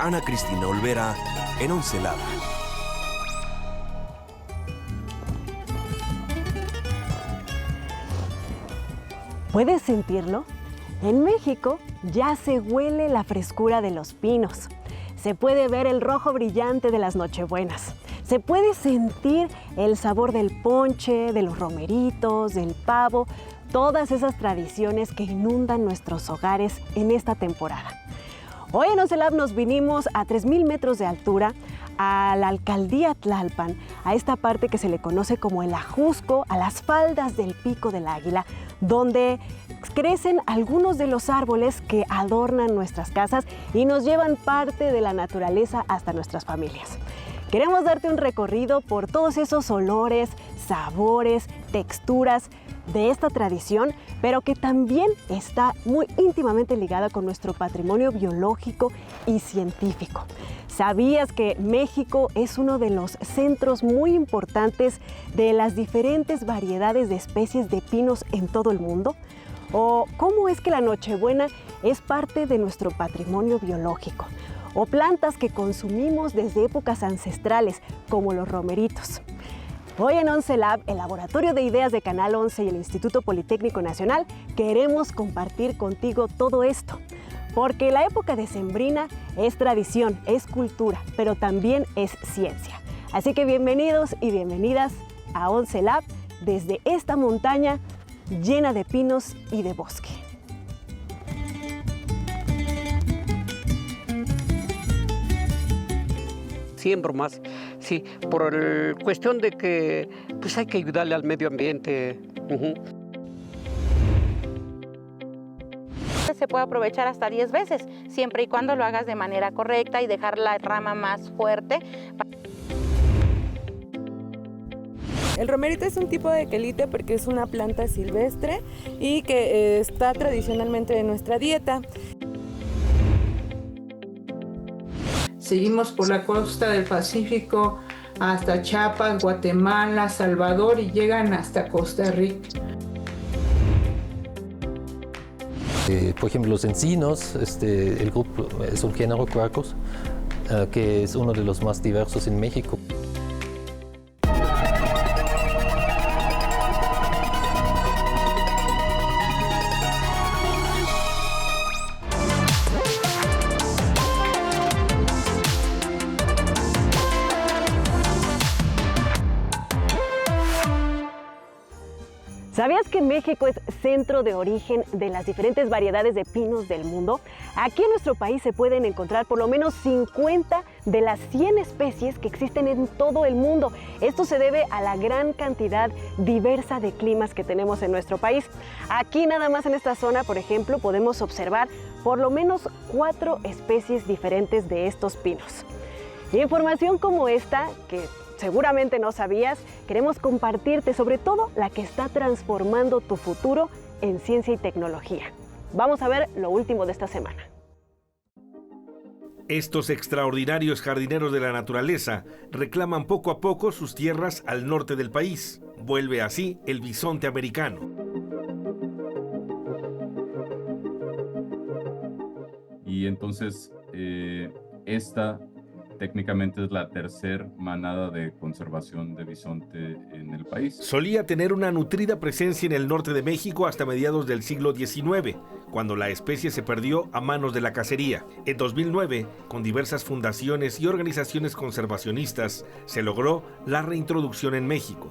Ana Cristina Olvera en Once Lab. ¿Puedes sentirlo? En México ya se huele la frescura de los pinos. Se puede ver el rojo brillante de las nochebuenas. Se puede sentir el sabor del ponche, de los romeritos, del pavo, todas esas tradiciones que inundan nuestros hogares en esta temporada. Hoy en Once Lab nos vinimos a 3,000 metros de altura a la alcaldía Tlalpan, a esta parte que se le conoce como el Ajusco, a las faldas del Pico del Águila, donde crecen algunos de los árboles que adornan nuestras casas y nos llevan parte de la naturaleza hasta nuestras familias. Queremos darte un recorrido por todos esos olores, sabores, texturas de esta tradición, pero que también está muy íntimamente ligada con nuestro patrimonio biológico y científico. ¿Sabías que México es uno de los centros muy importantes de las diferentes variedades de especies de pinos en todo el mundo? ¿O cómo es que la Nochebuena es parte de nuestro patrimonio biológico? ¿O plantas que consumimos desde épocas ancestrales, como los romeritos? Hoy en Once Lab, el Laboratorio de Ideas de Canal 11 y el Instituto Politécnico Nacional, queremos compartir contigo todo esto. Porque la época decembrina es tradición, es cultura, pero también es ciencia. Así que bienvenidos y bienvenidas a Once Lab desde esta montaña llena de pinos y de bosque. Siembro más, sí, por cuestión de que pues hay que ayudarle al medio ambiente. Se puede aprovechar hasta 10 veces, siempre y cuando lo hagas de manera correcta y dejar la rama más fuerte. El romerito es un tipo de quelite porque es una planta silvestre y que está tradicionalmente en nuestra dieta. Seguimos por la costa del Pacífico hasta Chiapas, Guatemala, Salvador y llegan hasta Costa Rica. Por ejemplo, los encinos, el grupo es un género Quercus, que es uno de los más diversos en México. ¿Sabías que México es centro de origen de las diferentes variedades de pinos del mundo? Aquí en nuestro país se pueden encontrar por lo menos 50 de las 100 especies que existen en todo el mundo. Esto se debe a la gran cantidad diversa de climas que tenemos en nuestro país. Aquí nada más en esta zona, por ejemplo, podemos observar por lo menos 4 especies diferentes de estos pinos. Y información como esta, que seguramente no sabías, queremos compartirte sobre todo la que está transformando tu futuro en ciencia y tecnología. Vamos a ver lo último de esta semana. Estos extraordinarios jardineros de la naturaleza reclaman poco a poco sus tierras al norte del país. Vuelve así el bisonte americano. Y entonces esta técnicamente es la tercera manada de conservación de bisonte en el país. Solía tener una nutrida presencia en el norte de México hasta mediados del siglo XIX, cuando la especie se perdió a manos de la cacería. En 2009, con diversas fundaciones y organizaciones conservacionistas, se logró la reintroducción en México.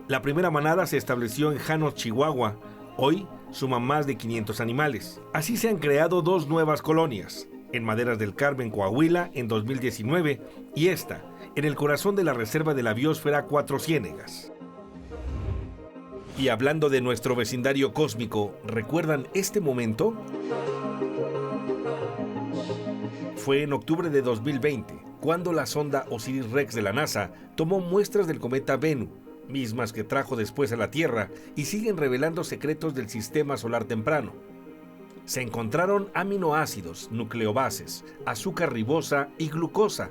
La primera manada se estableció en Janos, Chihuahua. Hoy suman más de 500 animales. Así se han creado 2 nuevas colonias, en Maderas del Carmen, Coahuila, en 2019, y esta, en el corazón de la Reserva de la Biosfera Cuatro Ciénegas. Y hablando de nuestro vecindario cósmico, ¿recuerdan este momento? Fue en octubre de 2020, cuando la sonda OSIRIS-REx de la NASA tomó muestras del cometa Bennu, mismas que trajo después a la Tierra y siguen revelando secretos del sistema solar temprano. Se encontraron aminoácidos, nucleobases, azúcar ribosa y glucosa,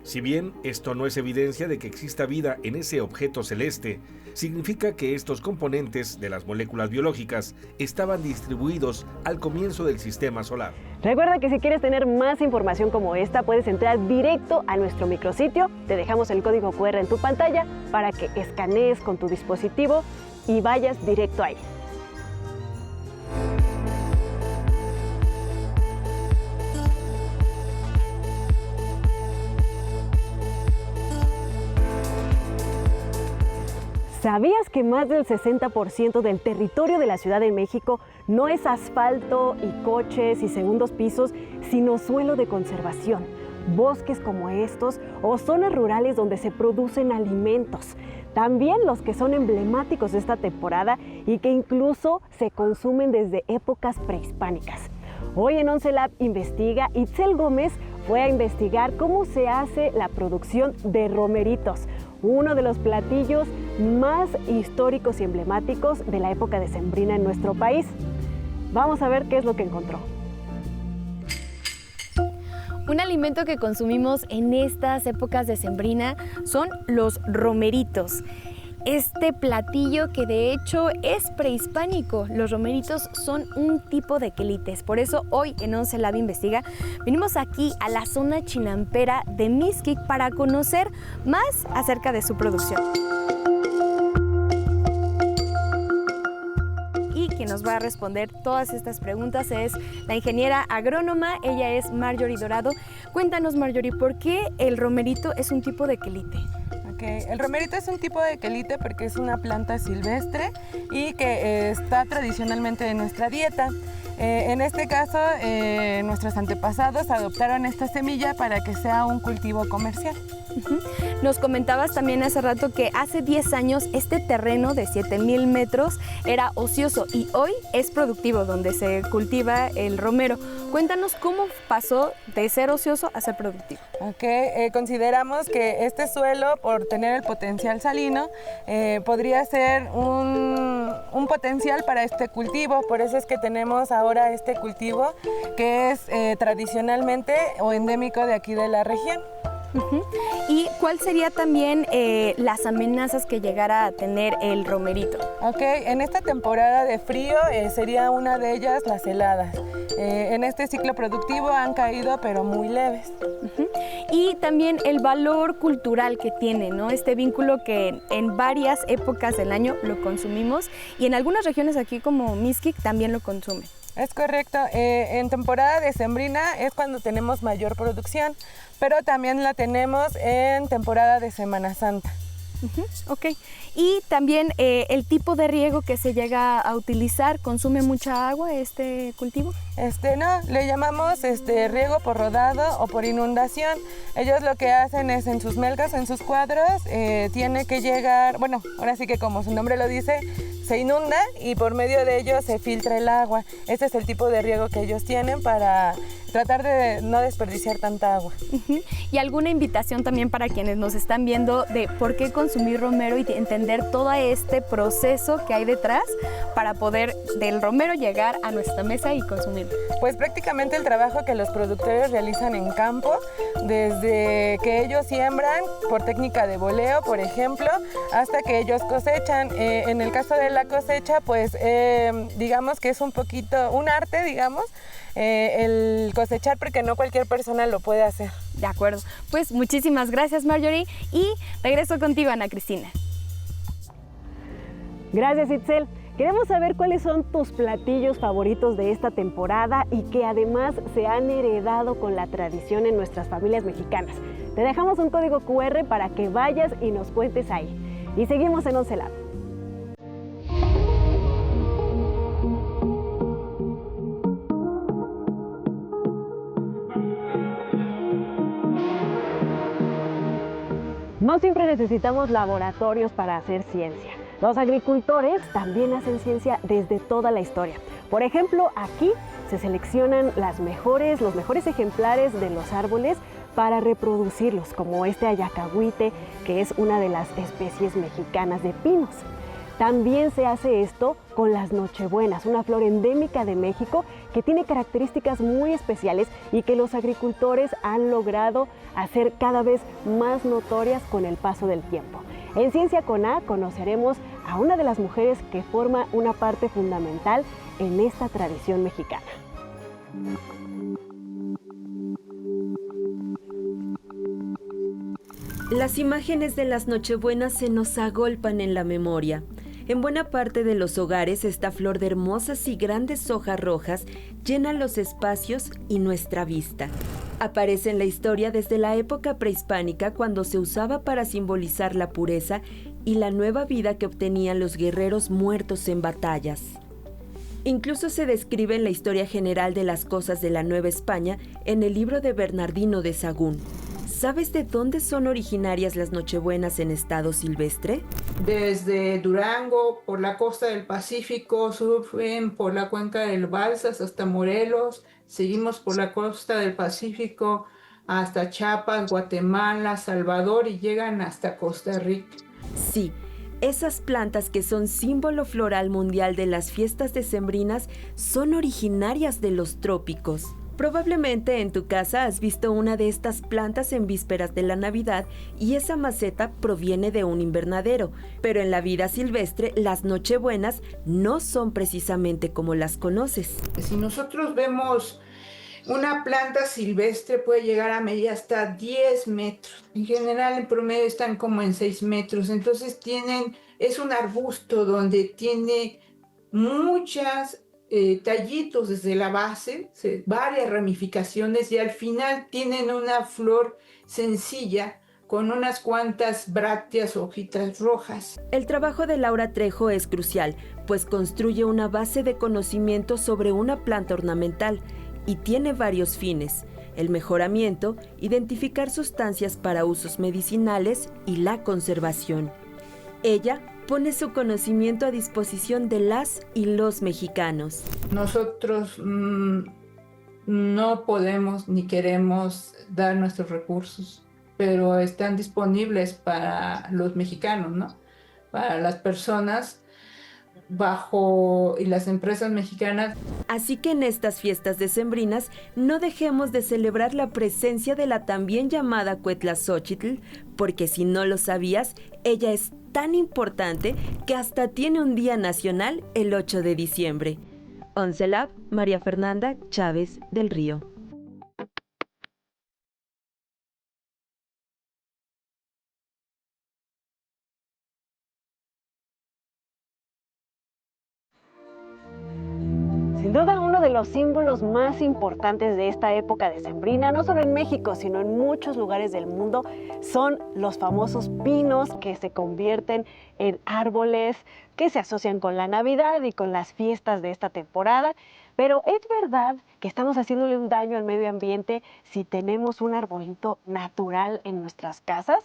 Si bien esto no es evidencia de que exista vida en ese objeto celeste, significa que estos componentes de las moléculas biológicas estaban distribuidos al comienzo del sistema solar. Recuerda que si quieres tener más información como esta, puedes entrar directo a nuestro micrositio. Te dejamos el código QR en tu pantalla para que escanees con tu dispositivo y vayas directo ahí. ¿Sabías que más del 60% del territorio de la Ciudad de México no es asfalto y coches y segundos pisos, sino suelo de conservación, bosques como estos o zonas rurales donde se producen alimentos? También los que son emblemáticos de esta temporada y que incluso se consumen desde épocas prehispánicas. Hoy en 11 Lab Investiga, Itzel Gómez fue a investigar cómo se hace la producción de romeritos, uno de los platillos más históricos y emblemáticos de la época decembrina en nuestro país. Vamos a ver qué es lo que encontró. Un alimento que consumimos en estas épocas decembrina son los romeritos. Este platillo que de hecho es prehispánico. Los romeritos son un tipo de quelites. Por eso hoy en 11 Lab Investiga venimos aquí a la zona chinampera de Mixquic para conocer más acerca de su producción. Y quien nos va a responder todas estas preguntas es la ingeniera agrónoma. Ella es Marjorie Dorado. Cuéntanos, Marjorie, ¿por qué el romerito es un tipo de quelite? El romerito es un tipo de quelite porque es una planta silvestre y que está tradicionalmente en nuestra dieta. En este caso, nuestros antepasados adoptaron esta semilla para que sea un cultivo comercial. Nos comentabas también hace rato que hace 10 años este terreno de 7,000 metros era ocioso y hoy es productivo, donde se cultiva el romero. Cuéntanos cómo pasó de ser ocioso a ser productivo. Consideramos que este suelo, por tener el potencial salino, podría ser un potencial para este cultivo. Por eso es que tenemos ahora este cultivo que es tradicionalmente o endémico de aquí de la región. ¿Y cuál sería también las amenazas que llegara a tener el romerito? En esta temporada de frío sería una de ellas las heladas. En este ciclo productivo han caído, pero muy leves. Y también el valor cultural que tiene, ¿no? Este vínculo que en varias épocas del año lo consumimos y en algunas regiones aquí como Mixquic también lo consumen. Es correcto. En temporada decembrina es cuando tenemos mayor producción, pero también la tenemos en temporada de Semana Santa. Ok. Y también el tipo de riego que se llega a utilizar, ¿consume mucha agua este cultivo? No, le llamamos riego por rodado o por inundación. Ellos lo que hacen es en sus melgas, en sus cuadros, tiene que llegar, bueno, ahora sí que como su nombre lo dice, se inunda y por medio de ello se filtra el agua. Este es el tipo de riego que ellos tienen para tratar de no desperdiciar tanta agua. Y alguna invitación también para quienes nos están viendo de por qué consumir romero y entender todo este proceso que hay detrás para poder del romero llegar a nuestra mesa y consumirlo. Pues prácticamente el trabajo que los productores realizan en campo, desde que ellos siembran por técnica de boleo, por ejemplo, hasta que ellos cosechan. En el caso de la cosecha, pues digamos que es un poquito, un arte, digamos, el cosechar, porque no cualquier persona lo puede hacer. De acuerdo. Pues muchísimas gracias, Marjorie, y regreso contigo, Ana Cristina. Gracias, Itzel. Queremos saber cuáles son tus platillos favoritos de esta temporada y que además se han heredado con la tradición en nuestras familias mexicanas. Te dejamos un código QR para que vayas y nos cuentes ahí. Y seguimos en 11 Lab. No siempre necesitamos laboratorios para hacer ciencia. Los agricultores también hacen ciencia desde toda la historia. Por ejemplo, aquí se seleccionan los mejores ejemplares de los árboles para reproducirlos, como este ayacahuite, que es una de las especies mexicanas de pinos. También se hace esto con las nochebuenas, una flor endémica de México que tiene características muy especiales y que los agricultores han logrado hacer cada vez más notorias con el paso del tiempo. En Ciencia con A conoceremos a una de las mujeres que forma una parte fundamental en esta tradición mexicana. Las imágenes de las Nochebuenas se nos agolpan en la memoria. En buena parte de los hogares, esta flor de hermosas y grandes hojas rojas llena los espacios y nuestra vista. Aparece en la historia desde la época prehispánica, cuando se usaba para simbolizar la pureza y la nueva vida que obtenían los guerreros muertos en batallas. Incluso se describe en la Historia General de las Cosas de la Nueva España en el libro de Bernardino de Sahagún. ¿Sabes de dónde son originarias las Nochebuenas en estado silvestre? Desde Durango, por la costa del Pacífico, suben por la cuenca del Balsas hasta Morelos, seguimos por la costa del Pacífico hasta Chiapas, Guatemala, Salvador y llegan hasta Costa Rica. Sí, esas plantas que son símbolo floral mundial de las fiestas decembrinas son originarias de los trópicos. Probablemente en tu casa has visto una de estas plantas en vísperas de la Navidad y esa maceta proviene de un invernadero, pero en la vida silvestre las nochebuenas no son precisamente como las conoces. Si nosotros vemos una planta silvestre puede llegar a medir hasta 10 metros. En general, en promedio están como en 6 metros. Entonces es un arbusto donde tiene muchas tallitos desde la base, varias ramificaciones y al final tienen una flor sencilla con unas cuantas brácteas o hojitas rojas. El trabajo de Laura Trejo es crucial, pues construye una base de conocimiento sobre una planta ornamental y tiene varios fines: el mejoramiento, identificar sustancias para usos medicinales y la conservación. Ella pone su conocimiento a disposición de las y los mexicanos. Nosotros no podemos ni queremos dar nuestros recursos, pero están disponibles para los mexicanos, ¿no? Para las personas y las empresas mexicanas. Así que en estas fiestas decembrinas no dejemos de celebrar la presencia de la también llamada Cuetlazóchitl, porque si no lo sabías, ella es tan importante que hasta tiene un día nacional el 8 de diciembre. Oncelab, María Fernanda Chávez del Río. Sin duda, uno de los símbolos más importantes de esta época decembrina, no solo en México, sino en muchos lugares del mundo, son los famosos pinos que se convierten en árboles que se asocian con la Navidad y con las fiestas de esta temporada. Pero ¿es verdad que estamos haciéndole un daño al medio ambiente si tenemos un arbolito natural en nuestras casas?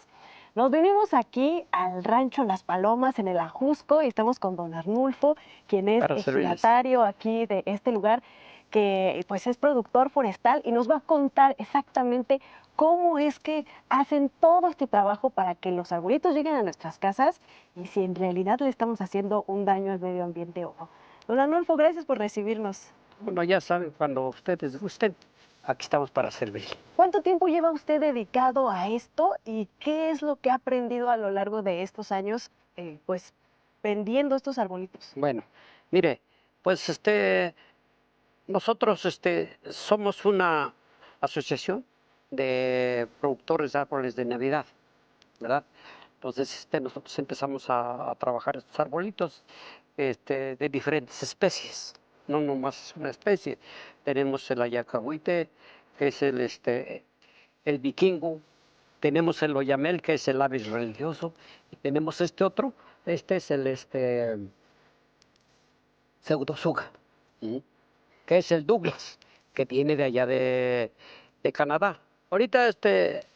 Nos venimos aquí al rancho Las Palomas en el Ajusco y estamos con don Arnulfo, quien es ejidatario aquí de este lugar, que pues es productor forestal y nos va a contar exactamente cómo es que hacen todo este trabajo para que los arbolitos lleguen a nuestras casas y si en realidad le estamos haciendo un daño al medio ambiente o no. Don Arnulfo, gracias por recibirnos. Bueno, ya saben, cuando ustedes gusten, aquí estamos para servir. ¿Cuánto tiempo lleva usted dedicado a esto y qué es lo que ha aprendido a lo largo de estos años, pues, vendiendo estos arbolitos? Bueno, mire, pues nosotros somos una asociación de productores de árboles de Navidad, ¿verdad? Entonces nosotros empezamos a trabajar estos arbolitos de diferentes especies, no nomás una especie. Tenemos el ayacahuite, que es el vikingo, tenemos el oyamel, que es el ave religioso, y tenemos otro, es el pseudosuga, que es el Douglas, que viene de allá de Canadá. Ahorita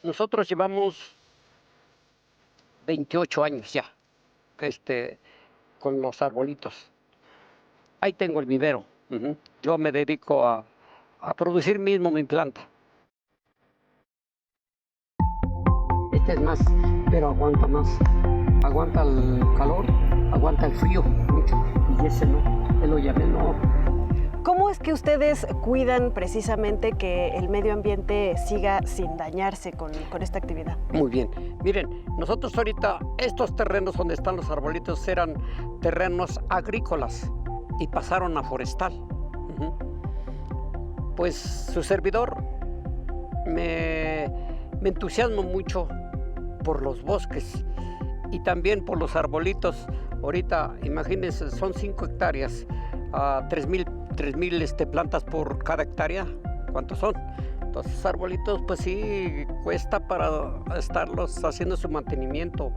nosotros llevamos 28 años ya con los arbolitos. Ahí tengo el vivero. Yo me dedico a producir mismo mi planta. Este es más, pero aguanta más. Aguanta el calor aguanta el frío mucho, y ese no, el oyamel no. ¿Cómo es que ustedes cuidan precisamente que el medio ambiente siga sin dañarse con esta actividad? Muy bien. Miren, nosotros ahorita, estos terrenos donde están los arbolitos eran terrenos agrícolas y pasaron a forestal. Pues su servidor me entusiasmo mucho por los bosques y también por los arbolitos. Ahorita, imagínense, son 5 hectáreas, 3,000 plantas por cada hectárea. ¿Cuántos son? Entonces, arbolitos, pues sí, cuesta para estarlos haciendo su mantenimiento,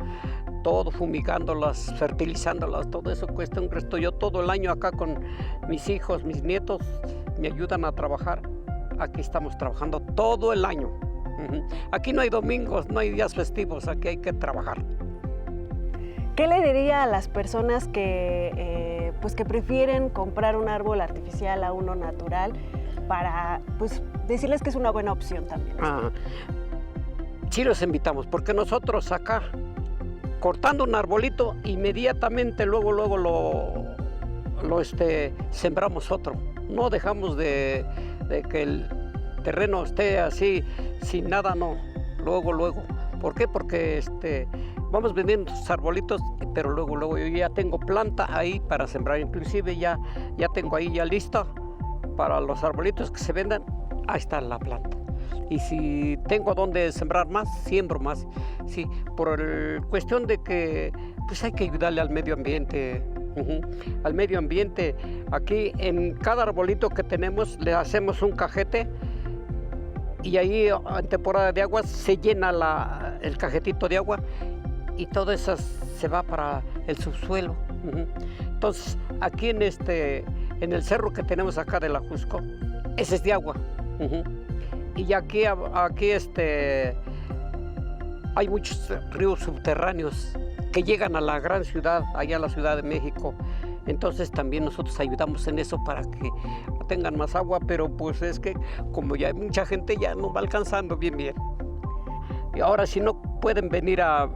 todo, fumigándolas, fertilizándolas, todo eso cuesta un resto. Yo todo el año acá con mis hijos, mis nietos, me ayudan a trabajar. Aquí estamos trabajando todo el año. Aquí no hay domingos, no hay días festivos, aquí hay que trabajar. ¿Qué le diría a las personas que, que prefieren comprar un árbol artificial a uno natural para decirles que es una buena opción también? Sí los invitamos, porque nosotros acá, cortando un arbolito, inmediatamente luego lo sembramos otro. No dejamos de que el terreno esté así, sin nada, no. Luego. ¿Por qué? Porque vamos vendiendo sus arbolitos, pero luego yo ya tengo planta ahí para sembrar. Inclusive ya tengo ahí ya lista para los arbolitos que se vendan. Ahí está la planta. Y si tengo donde sembrar más, siembro más. Sí, por cuestión de que pues hay que ayudarle al medio ambiente. Al medio ambiente. Aquí en cada arbolito que tenemos le hacemos un cajete y ahí en temporada de agua se llena el cajetito de agua y todo eso se va para el subsuelo. Entonces aquí en el cerro que tenemos acá de la Jusco, ese es de agua. Y aquí hay muchos ríos subterráneos que llegan a la gran ciudad, allá a la Ciudad de México. Entonces también nosotros ayudamos en eso para que tengan más agua, pero pues es que como ya hay mucha gente ya no va alcanzando bien. Y ahora si no pueden venir a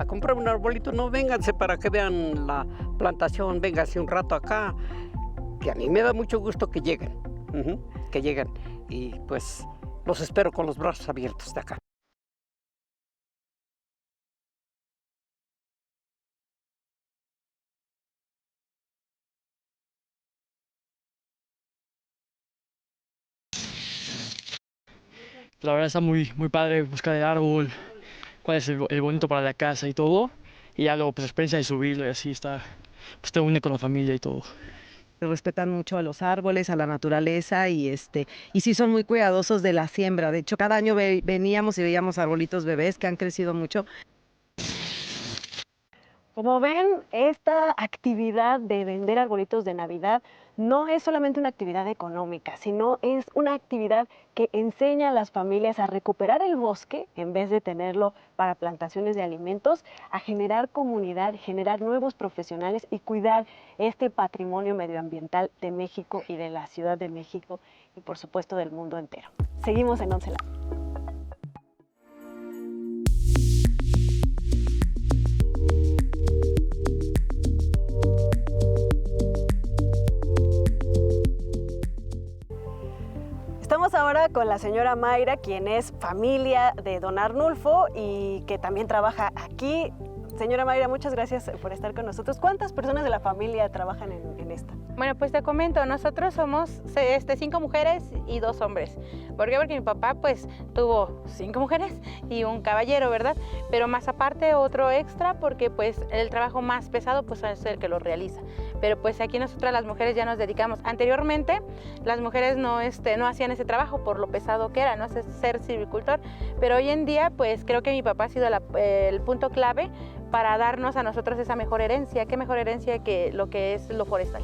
comprar un arbolito, no, vénganse para que vean la plantación, vénganse un rato acá, que a mí me da mucho gusto que lleguen, y pues los espero con los brazos abiertos de acá. La verdad está muy padre buscar el árbol, cuál es el bonito para la casa y todo. Y ya luego, pues, la experiencia de subirlo y así te une con la familia y todo. Respetan mucho a los árboles, a la naturaleza y sí son muy cuidadosos de la siembra. De hecho, cada año veníamos y veíamos arbolitos bebés que han crecido mucho. Como ven, esta actividad de vender arbolitos de Navidad no es solamente una actividad económica, sino es una actividad que enseña a las familias a recuperar el bosque en vez de tenerlo para plantaciones de alimentos, a generar comunidad, generar nuevos profesionales y cuidar este patrimonio medioambiental de México y de la Ciudad de México y por supuesto del mundo entero. Seguimos en 11 Lab. Estamos ahora con la señora Mayra, quien es familia de don Arnulfo y que también trabaja aquí. Señora Mayra, muchas gracias por estar con nosotros. ¿Cuántas personas de la familia trabajan en esta? Bueno, pues te comento, nosotros somos 5 mujeres y 2 hombres. ¿Por qué? Porque mi papá pues tuvo 5 mujeres y un caballero, ¿verdad? Pero más aparte otro extra porque pues el trabajo más pesado pues es el que lo realiza. Pero pues aquí nosotras las mujeres ya nos dedicamos. Anteriormente las mujeres no hacían ese trabajo por lo pesado que era, no ser silvicultor. Pero hoy en día pues creo que mi papá ha sido el punto clave para darnos a nosotros esa mejor herencia. ¿Qué mejor herencia que lo que es lo forestal?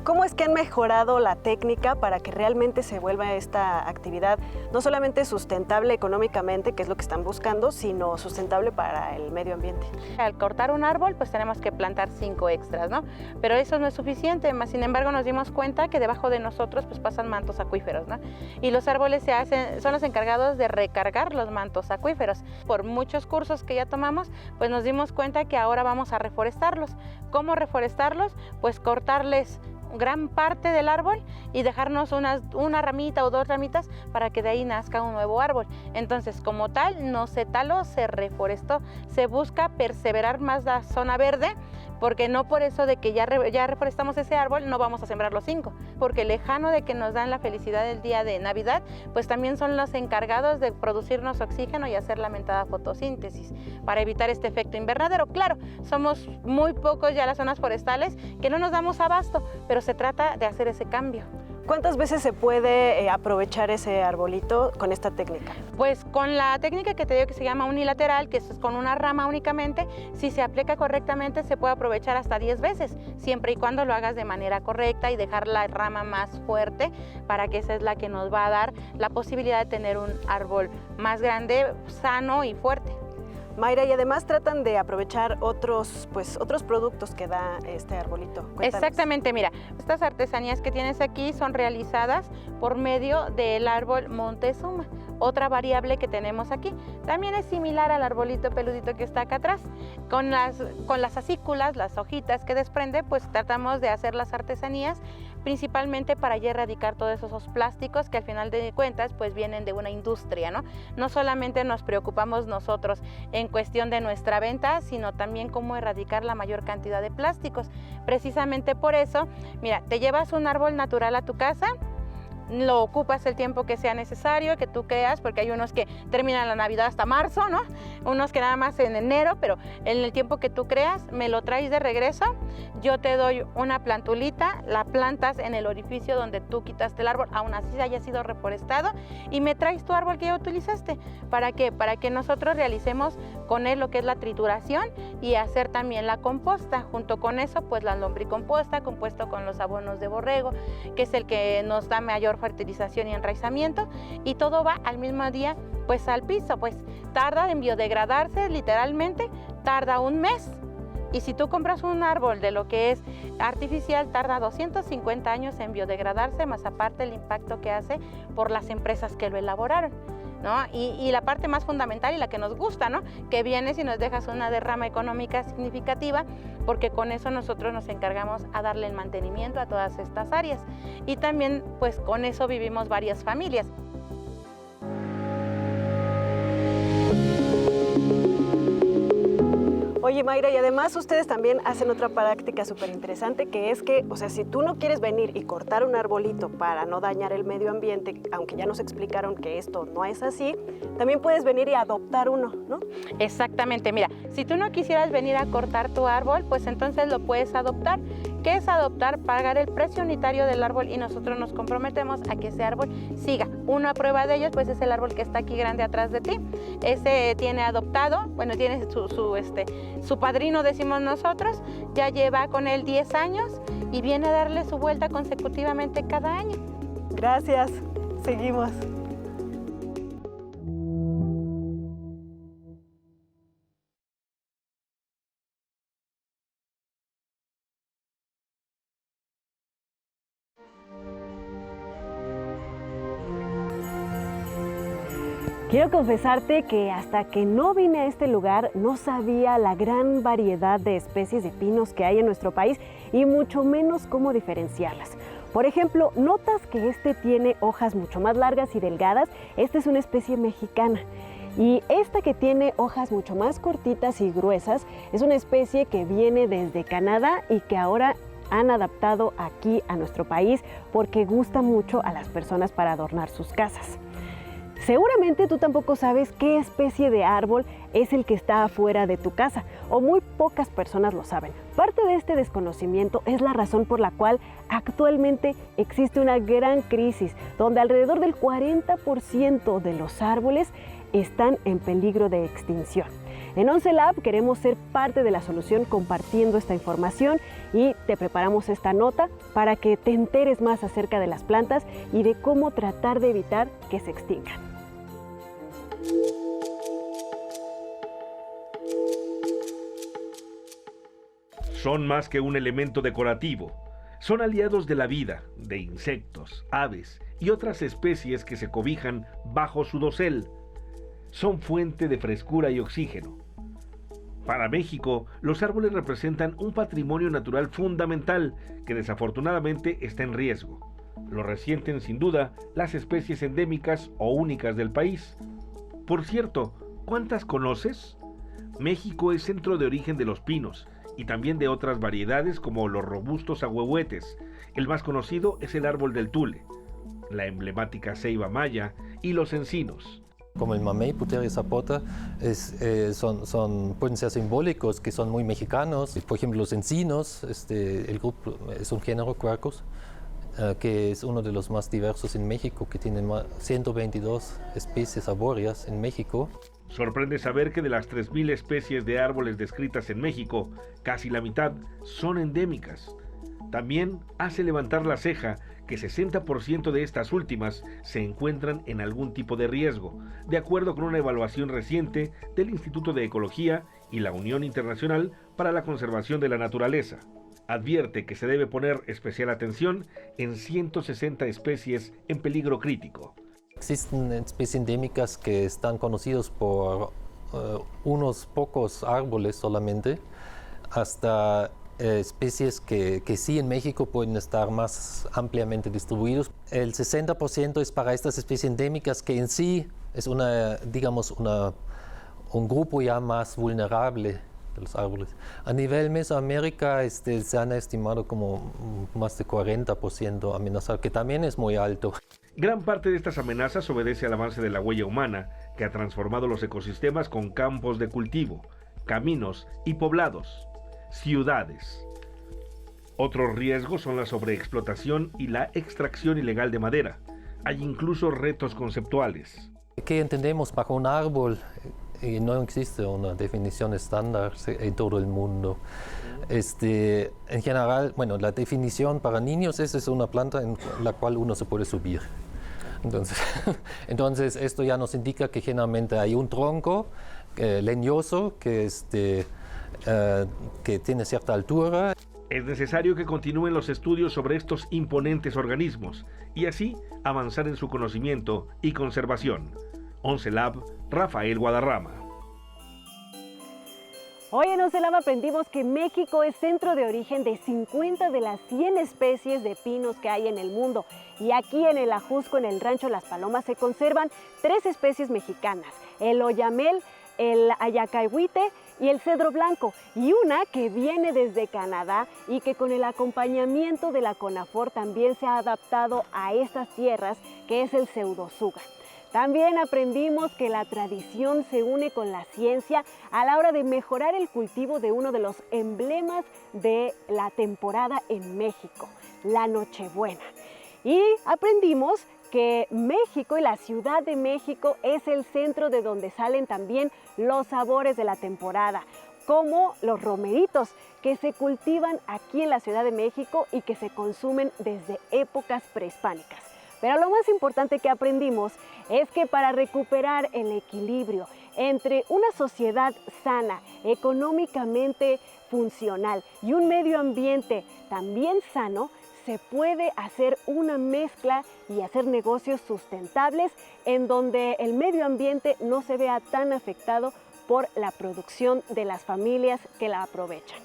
¿Cómo es que han mejorado la técnica para que realmente se vuelva esta actividad no solamente sustentable económicamente, que es lo que están buscando, sino sustentable para el medio ambiente? Al cortar un árbol, pues tenemos que plantar 5 extras, ¿no? Pero eso no es suficiente, más sin embargo nos dimos cuenta que debajo de nosotros pues pasan mantos acuíferos, ¿no? Y los árboles son los encargados de recargar los mantos acuíferos. Por muchos cursos que ya tomamos, pues nos dimos cuenta que ahora vamos a reforestarlos. ¿Cómo reforestarlos? Pues cortarles gran parte del árbol y dejarnos una ramita o 2 ramitas para que de ahí nazca un nuevo árbol. Entonces, como tal, no se taló, se reforestó, se busca perseverar más la zona verde, porque no por eso de que ya reforestamos ese árbol no vamos a sembrar los 5, porque lejano de que nos dan la felicidad del día de Navidad, pues también son los encargados de producirnos oxígeno y hacer la mentada fotosíntesis para evitar este efecto invernadero. Claro, somos muy pocos ya las zonas forestales que no nos damos abasto, pero se trata de hacer ese cambio. ¿Cuántas veces se puede aprovechar ese arbolito con esta técnica? Pues con la técnica que te digo que se llama unilateral, que es con una rama únicamente, si se aplica correctamente se puede aprovechar hasta 10 veces, siempre y cuando lo hagas de manera correcta y dejar la rama más fuerte, para que esa es la que nos va a dar la posibilidad de tener un árbol más grande, sano y fuerte. Mayra, y además tratan de aprovechar otros productos que da este arbolito. Cuéntanos. Exactamente, mira, estas artesanías que tienes aquí son realizadas por medio del árbol Montezuma, otra variable que tenemos aquí. También es similar al arbolito peludito que está acá atrás. Con las acículas, las hojitas que desprende, pues tratamos de hacer las artesanías principalmente para ya erradicar todos esos plásticos que al final de cuentas pues vienen de una industria, ¿no? No solamente nos preocupamos nosotros en cuestión de nuestra venta, sino también cómo erradicar la mayor cantidad de plásticos. Precisamente por eso, mira, te llevas un árbol natural a tu casa, lo ocupas el tiempo que sea necesario, que tú creas, porque hay unos que terminan la Navidad hasta marzo, ¿no? Unos que nada más en enero, pero en el tiempo que tú creas, me lo traes de regreso, yo te doy una plantulita, la plantas en el orificio donde tú quitaste el árbol, aún así haya sido reforestado, y me traes tu árbol que ya utilizaste. ¿Para qué? Para que nosotros realicemos con él lo que es la trituración y hacer también la composta. Junto con eso, pues la lombricomposta, compuesto con los abonos de borrego, que es el que nos da mayor fertilización y enraizamiento, y todo va al mismo día pues al piso. Pues tarda en biodegradarse, literalmente tarda un mes, y si tú compras un árbol de lo que es artificial tarda 250 años en biodegradarse, más aparte el impacto que hace por las empresas que lo elaboraron, ¿no? Y la parte más fundamental y la que nos gusta, ¿no? Que vienes y nos dejas una derrama económica significativa, porque con eso nosotros nos encargamos a darle el mantenimiento a todas estas áreas, y también pues con eso vivimos varias familias. Oye, Mayra, y además ustedes también hacen otra práctica súper interesante, que es que, o sea, si tú no quieres venir y cortar un arbolito para no dañar el medio ambiente, aunque ya nos explicaron que esto no es así, también puedes venir y adoptar uno, ¿no? Exactamente, mira, si tú no quisieras venir a cortar tu árbol, pues entonces lo puedes adoptar. ¿Qué es adoptar? Pagar el precio unitario del árbol y nosotros nos comprometemos a que ese árbol siga. Una prueba de ello, pues es el árbol que está aquí grande atrás de ti. Ese tiene adoptado, bueno, tiene su padrino, decimos nosotros, ya lleva con él 10 años y viene a darle su vuelta consecutivamente cada año. Gracias, seguimos. Quiero confesarte que hasta que no vine a este lugar no sabía la gran variedad de especies de pinos que hay en nuestro país y mucho menos cómo diferenciarlas. Por ejemplo, notas que este tiene hojas mucho más largas y delgadas. Esta es una especie mexicana. Y esta que tiene hojas mucho más cortitas y gruesas es una especie que viene desde Canadá y que ahora han adaptado aquí a nuestro país porque gusta mucho a las personas para adornar sus casas. Seguramente tú tampoco sabes qué especie de árbol es el que está afuera de tu casa, o muy pocas personas lo saben. Parte de este desconocimiento es la razón por la cual actualmente existe una gran crisis, donde alrededor del 40% de los árboles están en peligro de extinción. En 11 Lab queremos ser parte de la solución compartiendo esta información y te preparamos esta nota para que te enteres más acerca de las plantas y de cómo tratar de evitar que se extingan. Son más que un elemento decorativo. Son aliados de la vida, de insectos, aves y otras especies que se cobijan bajo su dosel. Son fuente de frescura y oxígeno. Para México, los árboles representan un patrimonio natural fundamental que desafortunadamente está en riesgo. Lo resienten sin duda las especies endémicas o únicas del país. Por cierto, ¿cuántas conoces? México es centro de origen de los pinos y también de otras variedades como los robustos ahuehuetes. El más conocido es el árbol del tule, la emblemática ceiba maya y los encinos. Como el mamey, Puteria zapota, pueden ser simbólicos, que son muy mexicanos. Por ejemplo, los encinos, el grupo es un género Quercus, que es uno de los más diversos en México, que tiene 122 especies arbóreas en México. Sorprende saber que de las 3.000 especies de árboles descritas en México, casi la mitad son endémicas. También hace levantar la ceja que 60% de estas últimas se encuentran en algún tipo de riesgo, de acuerdo con una evaluación reciente del Instituto de Ecología y la Unión Internacional para la Conservación de la Naturaleza. Advierte que se debe poner especial atención en 160 especies en peligro crítico. Existen especies endémicas que están conocidos por unos pocos árboles solamente, hasta especies que sí en México pueden estar más ampliamente distribuidos. El 60% es para estas especies endémicas que en sí es un grupo ya más vulnerable de los árboles. A nivel Mesoamérica se han estimado como más de 40% amenazados, que también es muy alto. Gran parte de estas amenazas obedece al avance de la huella humana, que ha transformado los ecosistemas con campos de cultivo, caminos y poblados, ciudades. Otros riesgos son la sobreexplotación y la extracción ilegal de madera. Hay incluso retos conceptuales. ¿Qué entendemos bajo un árbol? No existe una definición estándar en todo el mundo. En general, la definición para niños es una planta en la cual uno se puede subir. Entonces esto ya nos indica que generalmente hay un tronco leñoso que tiene cierta altura. Es necesario que continúen los estudios sobre estos imponentes organismos y así avanzar en su conocimiento y conservación. 11 Lab, Rafael Guadarrama. Hoy en 11 Lab aprendimos que México es centro de origen de 50 de las 100 especies de pinos que hay en el mundo. Y aquí en el Ajusco, en el Rancho Las Palomas, se conservan 3 especies mexicanas: el oyamel, el ayacahuite y el cedro blanco, y una que viene desde Canadá y que con el acompañamiento de la CONAFOR también se ha adaptado a estas tierras, que es el pseudotsuga. También aprendimos que la tradición se une con la ciencia a la hora de mejorar el cultivo de uno de los emblemas de la temporada en México, la Nochebuena. Y aprendimos que México y la Ciudad de México es el centro de donde salen también los sabores de la temporada, como los romeritos, que se cultivan aquí en la Ciudad de México y que se consumen desde épocas prehispánicas. Pero lo más importante que aprendimos es que para recuperar el equilibrio entre una sociedad sana, económicamente funcional y un medio ambiente también sano, se puede hacer una mezcla y hacer negocios sustentables en donde el medio ambiente no se vea tan afectado por la producción de las familias que la aprovechan.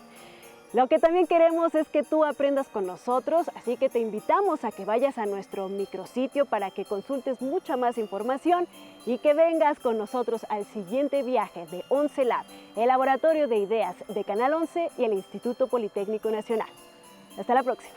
Lo que también queremos es que tú aprendas con nosotros, así que te invitamos a que vayas a nuestro micrositio para que consultes mucha más información y que vengas con nosotros al siguiente viaje de 11 Lab, el Laboratorio de Ideas de Canal 11 y el Instituto Politécnico Nacional. Hasta la próxima.